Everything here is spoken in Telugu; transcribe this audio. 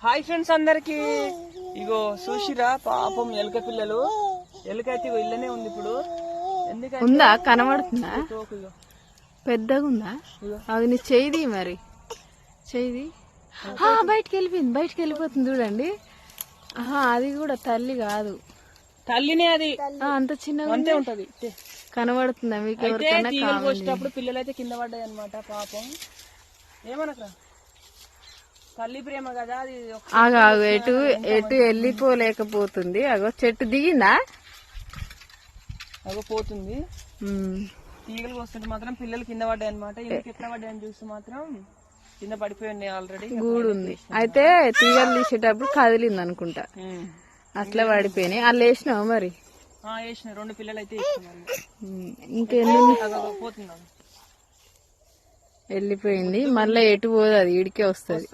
హాయ్ ఫ్రెండ్స్ అందరికి. ఇగో చూసిరా పాపం ఎలుక పిల్లలు. ఎలుక అయితే ఇళ్ళనే ఉంది ఇప్పుడు. ఎందుకంటే ఉందా కనబడుతుందా? పెద్దగా ఉందా? అది నీ చెయ్యి మరి చెయ్యి బయటికి వెళ్ళిపోయింది. బయటికి వెళ్ళిపోతుంది చూడండి. అది కూడా తల్లి కాదు, తల్లినే. అది అంత చిన్నగా అంతే ఉంటది. కనబడుతుందా మీకు? తీగలు కోసేటప్పుడు పిల్లలు అయితే కింద పడ్డాయి అనమాట. పాపం ఏమనక తల్లి ప్రేమ కదా అది. ఆగు ఎటు ఎటు వెళ్ళిపోలేకపోతుంది. అగో చెట్టు దిగిందా? అగో పోతుంది. తీగలు కోస్తుంటే మాత్రం పిల్లలు కింద పడ్డాయి అనమాట. ఎందుకు ఎట్లా పడ్డాయని చూస్తే మాత్రం కింద పడిపోయి ఆల్రెడీ గూడు ఉంది. అయితే తీగలు తీసేటప్పుడు కదిలింది అనుకుంటా, అట్లా పడిపోయినాయి. అలా వేసినావు మరి? వేసిన 2 పిల్లలు అయితే వేసినాను. ఇంకెన్ని పోతున్నాను. వెళ్ళిపోయింది. మళ్ళీ ఎటు పోదు, అది ఈడికే వస్తుంది.